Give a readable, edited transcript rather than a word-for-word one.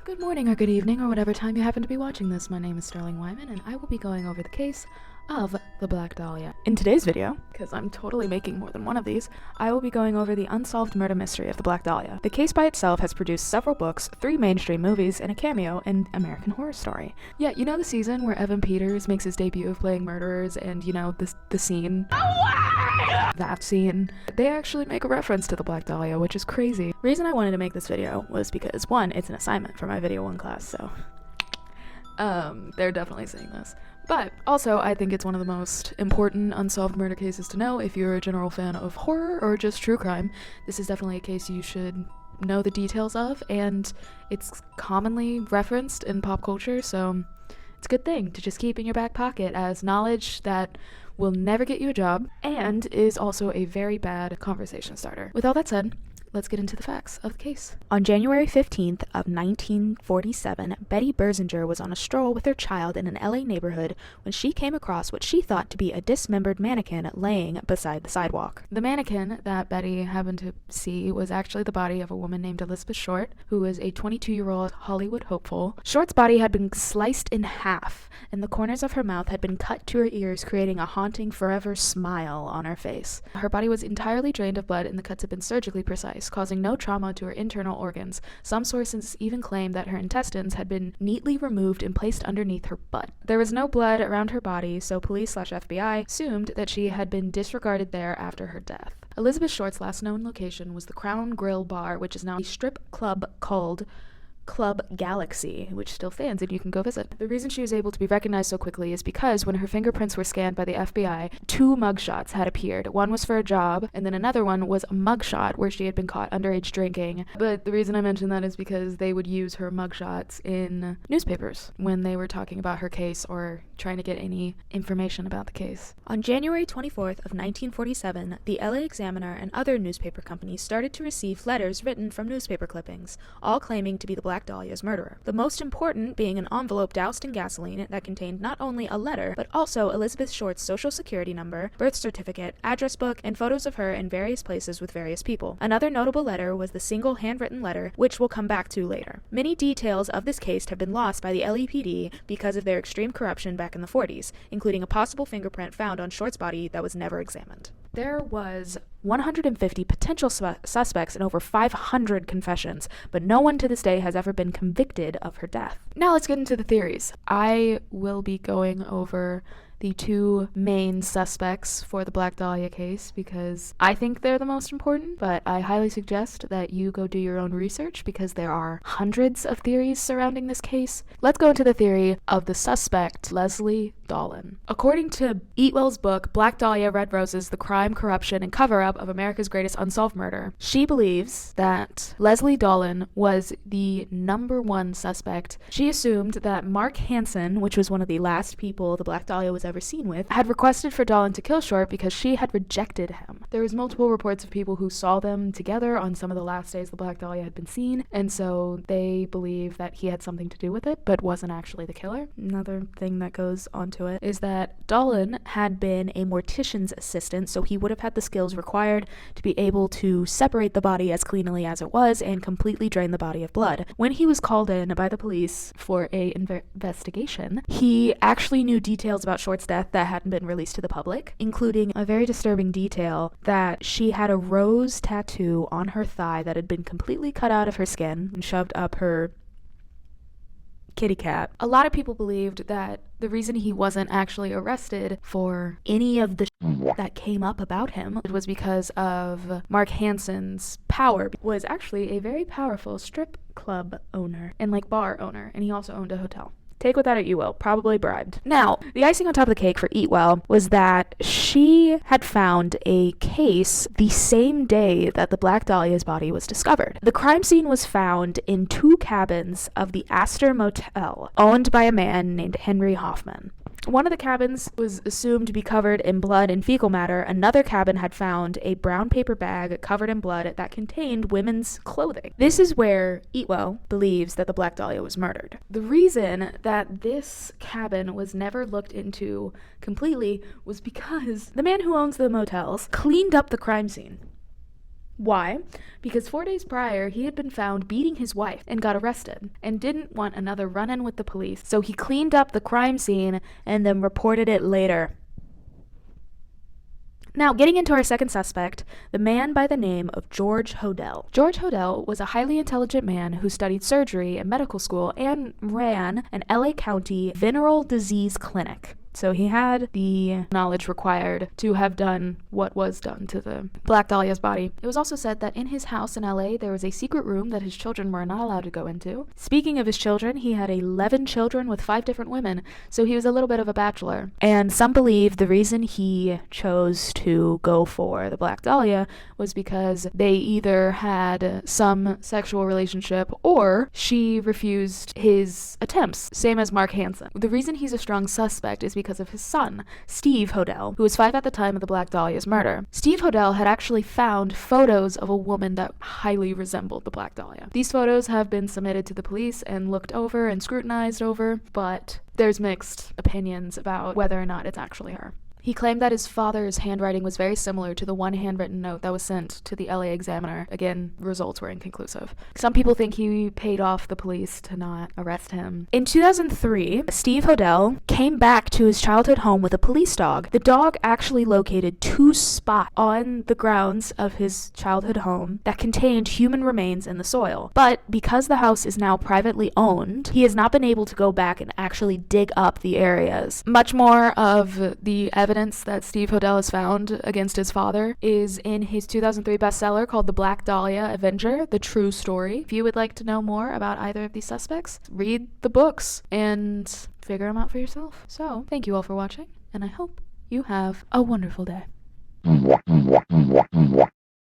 Good morning or good evening or whatever time you happen to be watching this. My name is Sterling Wyman and I will be going over the case of the Black Dahlia. In today's video, because I'm totally making more than one of these, I will be going over the unsolved murder mystery of the Black Dahlia. The case by itself has produced several books, 3 mainstream movies, and a cameo in American Horror Story. Yeah, you know the season where Evan Peters makes his debut of playing murderers and, you know, the scene? That scene. They actually make a reference to the Black Dahlia, which is crazy. The reason I wanted to make this video was because, one, it's an assignment for my Video 1 class, so they're definitely seeing this. But also, I think it's one of the most important unsolved murder cases to know if you're a general fan of horror or just true crime. This is definitely a case you should know the details of, and it's commonly referenced in pop culture, so it's a good thing to just keep in your back pocket as knowledge that will never get you a job and is also a very bad conversation starter. With all that said, let's get into the facts of the case. On January 15th of 1947, Betty Berzinger was on a stroll with her child in an LA neighborhood when she came across what she thought to be a dismembered mannequin laying beside the sidewalk. The mannequin that Betty happened to see was actually the body of a woman named Elizabeth Short, who was a 22-year-old Hollywood hopeful. Short's body had been sliced in half, and the corners of her mouth had been cut to her ears, creating a haunting forever smile on her face. Her body was entirely drained of blood, and the cuts had been surgically precise, causing no trauma to her internal organs. Some sources even claim that her intestines had been neatly removed and placed underneath her butt. There was no blood around her body, so police/FBI assumed that she had been disregarded there after her death. Elizabeth Short's last known location was the Crown Grill Bar, which is now a strip club called Club Galaxy, which still stands and you can go visit. The reason she was able to be recognized so quickly is because when her fingerprints were scanned by the FBI, 2 mugshots had appeared. One was for a job, and then another one was a mugshot where she had been caught underage drinking. But the reason I mention that is because they would use her mugshots in newspapers when they were talking about her case or trying to get any information about the case. On January 24th of 1947, the LA Examiner and other newspaper companies started to receive letters written from newspaper clippings, all claiming to be the Black Dahlia's murderer. The most important being an envelope doused in gasoline that contained not only a letter, but also Elizabeth Short's social security number, birth certificate, address book, and photos of her in various places with various people. Another notable letter was the single handwritten letter, which we'll come back to later. Many details of this case have been lost by the LAPD because of their extreme corruption back in the 40s, including a possible fingerprint found on Short's body that was never examined. There was 150 potential suspects and over 500 confessions, but no one to this day has ever been convicted of her death. Now let's get into the theories. I will be going over the 2 main suspects for the Black Dahlia case because I think they're the most important, but I highly suggest that you go do your own research because there are hundreds of theories surrounding this case. Let's go into the theory of the suspect, Leslie Dolan. According to Eatwell's book, Black Dahlia, Red Roses, The Crime, Corruption, and Cover-Up of America's Greatest Unsolved Murder, she believes that Leslie Dolan was the #1 suspect. She assumed that Mark Hansen, which was one of the last people the Black Dahlia was ever seen with, had requested for Dolan to kill Short because she had rejected him. There was multiple reports of people who saw them together on some of the last days the Black Dahlia had been seen, and so they believe that he had something to do with it, but wasn't actually the killer. Another thing that goes onto it is that Dolan had been a mortician's assistant, so he would have had the skills required to be able to separate the body as cleanly as it was and completely drain the body of blood. When he was called in by the police for a investigation, he actually knew details about Short's death that hadn't been released to the public, including a very disturbing detail that she had a rose tattoo on her thigh that had been completely cut out of her skin and shoved up her kitty cat. A lot of people believed that the reason he wasn't actually arrested for any of the that came up about him was because of Mark Hansen's power. Was actually a very powerful strip club owner and bar owner, and he also owned a hotel. Take with that as you will, probably bribed. Now, the icing on top of the cake for Eatwell was that she had found a case the same day that the Black Dahlia's body was discovered. The crime scene was found in 2 cabins of the Astor Motel, owned by a man named Henry Hoffman. One of the cabins was assumed to be covered in blood and fecal matter. Another cabin had found a brown paper bag covered in blood that contained women's clothing. This is where Eatwell believes that the Black Dahlia was murdered. The reason that this cabin was never looked into completely was because the man who owns the motels cleaned up the crime scene. Why? Because 4 days prior, he had been found beating his wife and got arrested and didn't want another run-in with the police, so he cleaned up the crime scene and then reported it later. Now, getting into our second suspect, the man by the name of George Hodel. George Hodel was a highly intelligent man who studied surgery in medical school and ran an LA County venereal disease clinic. So he had the knowledge required to have done what was done to the Black Dahlia's body. It was also said that in his house in LA, there was a secret room that his children were not allowed to go into. Speaking of his children, he had 11 children with 5 different women, so he was a little bit of a bachelor. And some believe the reason he chose to go for the Black Dahlia was because they either had some sexual relationship or she refused his attempts, same as Mark Hansen. The reason he's a strong suspect is because of his son, Steve Hodel, who was 5 at the time of the Black Dahlia's murder. Steve Hodel had actually found photos of a woman that highly resembled the Black Dahlia. These photos have been submitted to the police and looked over and scrutinized over, but there's mixed opinions about whether or not it's actually her. He claimed that his father's handwriting was very similar to the one handwritten note that was sent to the LA Examiner. Again, results were inconclusive. Some people think he paid off the police to not arrest him. In 2003, Steve Hodel came back to his childhood home with a police dog. The dog actually located 2 spots on the grounds of his childhood home that contained human remains in the soil. But because the house is now privately owned, he has not been able to go back and actually dig up the areas. Much more of the evidence that Steve Hodel has found against his father is in his 2003 bestseller called The Black Dahlia Avenger, The True Story. If you would like to know more about either of these suspects, read the books and figure them out for yourself. So, thank you all for watching, and I hope you have a wonderful day.